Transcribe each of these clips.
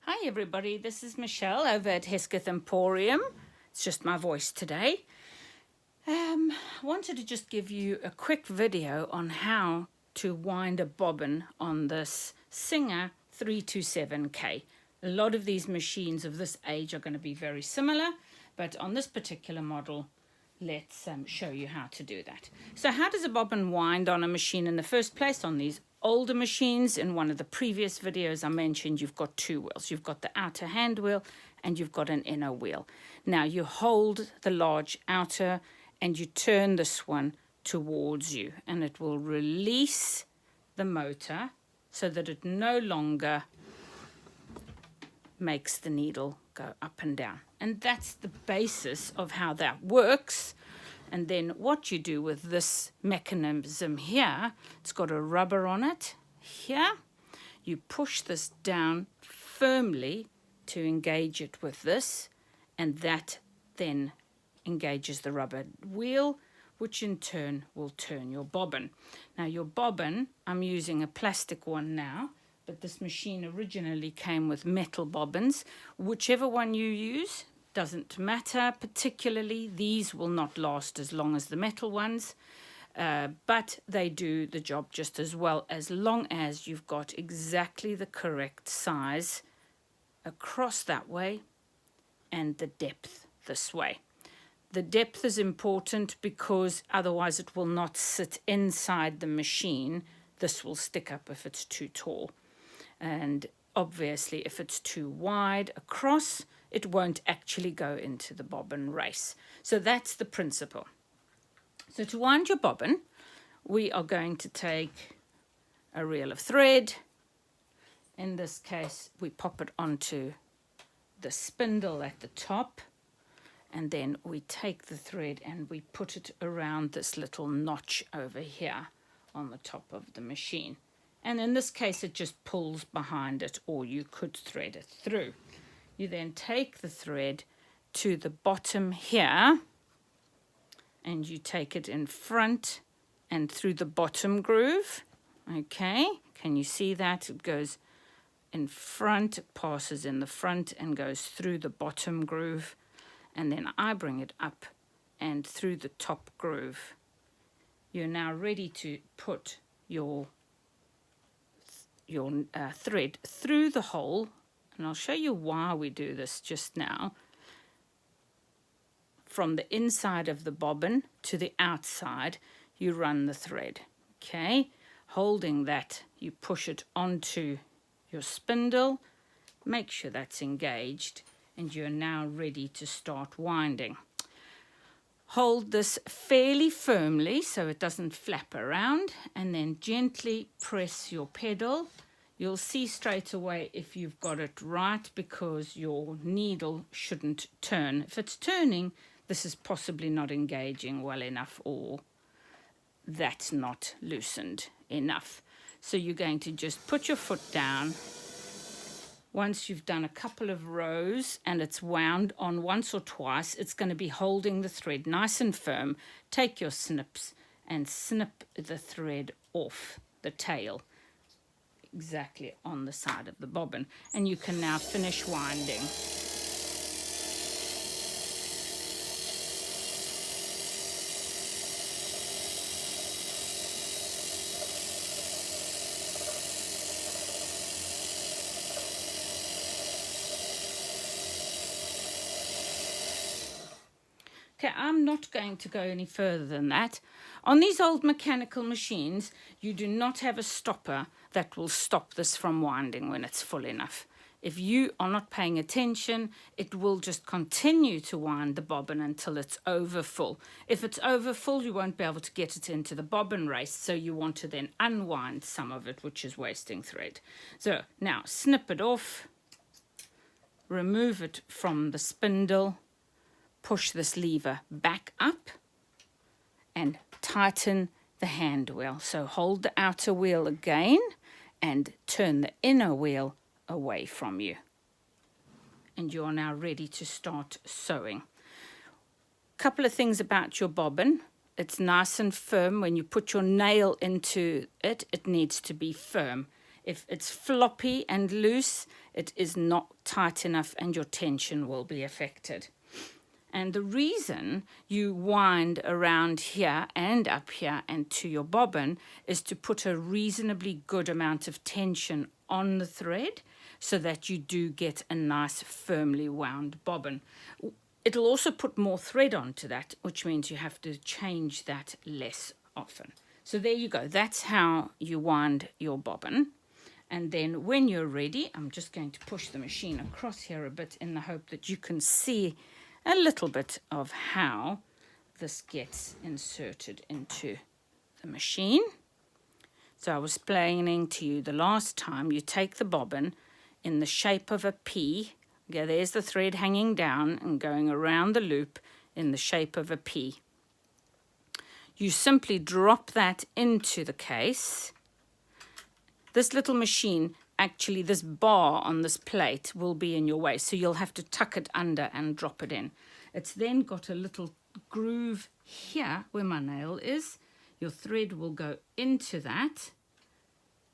Hi everybody, this is Michelle over at Hesketh Emporium. It's just my voice today. Wanted to just give you a quick video on how to wind a bobbin on this Singer 327K. A lot of these machines of this age are going to be very similar, but on this particular model, let's show you how to do that. So how does a bobbin wind on a machine in the first place? On these older machines, in one of the previous videos I mentioned, you've got two wheels. You've got the outer hand wheel and you've got an inner wheel. Now you hold the large outer and you turn this one towards you, and it will release the motor so that it no longer makes the needle go up and down. And that's the basis of how that works. And then what you do with this mechanism here, it's got a rubber on it here. You push this down firmly to engage it with this, and that then engages the rubber wheel, which in turn will turn your bobbin. Now your bobbin, I'm using a plastic one now, but this machine originally came with metal bobbins. Whichever one you use, doesn't matter particularly. These will not last as long as the metal ones, but they do the job just as well, as long as you've got exactly the correct size across that way and the depth this way. The depth is important because otherwise it will not sit inside the machine. This will stick up if it's too tall. And obviously if it's too wide across, it won't actually go into the bobbin race. So that's the principle. So to wind your bobbin, we are going to take a reel of thread. In this case, we pop it onto the spindle at the top, and then we take the thread and we put it around this little notch over here on the top of the machine. And in this case, it just pulls behind it, or you could thread it through. You then take the thread to the bottom here, and you take it in front and through the bottom groove. Okay, can you see that? It goes in front, it passes in the front and goes through the bottom groove. And then I bring it up and through the top groove. You're now ready to put your thread through the hole, and I'll show you why we do this just now. From the inside of the bobbin to the outside, you run the thread. Okay, holding that, you push it onto your spindle, make sure that's engaged, and you're now ready to start winding. Hold this fairly firmly so it doesn't flap around, and then gently press your pedal. You'll see straight away if you've got it right, because your needle shouldn't turn. If it's turning, this is possibly not engaging well enough, or that's not loosened enough. So you're going to just put your foot down. Once you've done a couple of rows and it's wound on once or twice, it's going to be holding the thread nice and firm. Take your snips and snip the thread off the tail, exactly on the side of the bobbin, and you can now finish winding. Okay, I'm not going to go any further than that. On these old mechanical machines, you do not have a stopper that will stop this from winding when it's full enough. If you are not paying attention, it will just continue to wind the bobbin until it's over full. If it's over full, you won't be able to get it into the bobbin race, so you want to then unwind some of it, which is wasting thread. So now snip it off, remove it from the spindle, push this lever back up and tighten the hand wheel. So hold the outer wheel again and turn the inner wheel away from you. And you are now ready to start sewing. Couple of things about your bobbin. It's nice and firm. When you put your nail into it, it needs to be firm. If it's floppy and loose, it is not tight enough and your tension will be affected. And the reason you wind around here and up here and to your bobbin is to put a reasonably good amount of tension on the thread so that you do get a nice firmly wound bobbin. It'll also put more thread onto that, which means you have to change that less often. So there you go. That's how you wind your bobbin. And then when you're ready, I'm just going to push the machine across here a bit in the hope that you can see a little bit of how this gets inserted into the machine. So I was explaining to you the last time, you take the bobbin in the shape of a P. Okay, there's the thread hanging down and going around the loop in the shape of a P. You simply drop that into the case. This little machine, actually this bar on this plate will be in your way, so you'll have to tuck it under and drop it in. It's then got a little groove here where my nail is. Your thread will go into that,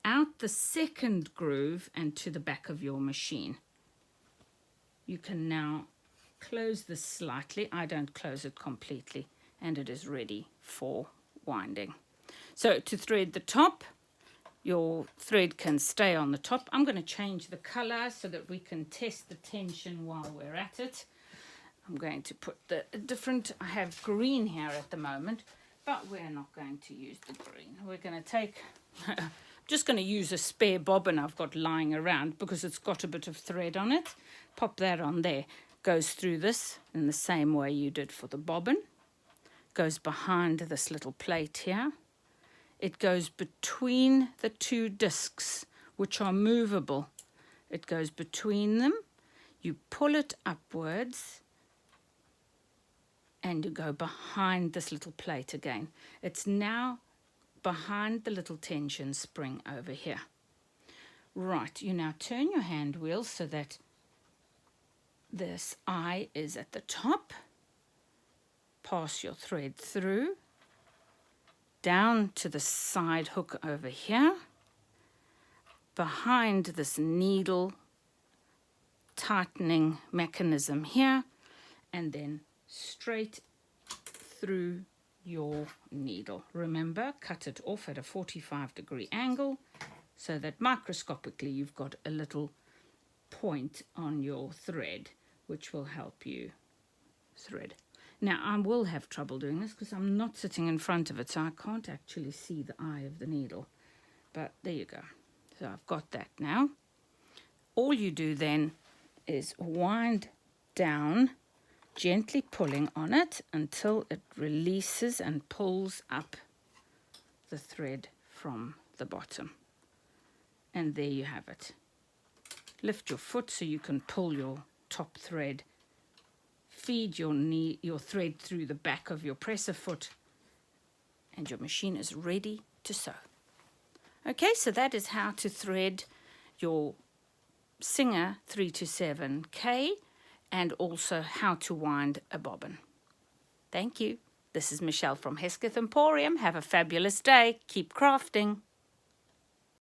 out the second groove and to the back of your machine. You can now close this slightly. I don't close it completely, and it is ready for winding. So to thread the top, your thread can stay on the top. I'm going to change the color so that we can test the tension while we're at it. I'm going to put the different, I have green here at the moment, but we're not going to use the green. We're going to take, I'm just going to use a spare bobbin I've got lying around because it's got a bit of thread on it. Pop that on there. Goes through this in the same way you did for the bobbin. Goes behind this little plate here. It goes between the two discs, which are movable. It goes between them. You pull it upwards and you go behind this little plate again. It's now behind the little tension spring over here. Right, you now turn your hand wheel so that this eye is at the top. Pass your thread through. Down to the side hook over here, behind this needle tightening mechanism here, and then straight through your needle. Remember, cut it off at a 45-degree angle so that microscopically you've got a little point on your thread, which will help you thread. Now, I will have trouble doing this because I'm not sitting in front of it, so I can't actually see the eye of the needle. But there you go. So I've got that now. All you do then is wind down, gently pulling on it until it releases and pulls up the thread from the bottom. And there you have it. Lift your foot so you can pull your top thread. Feed your thread through the back of your presser foot, and your machine is ready to sew. Okay, so that is how to thread your Singer 327K and also how to wind a bobbin. Thank you. This is Michelle from Hesketh Emporium. Have a fabulous day. Keep crafting.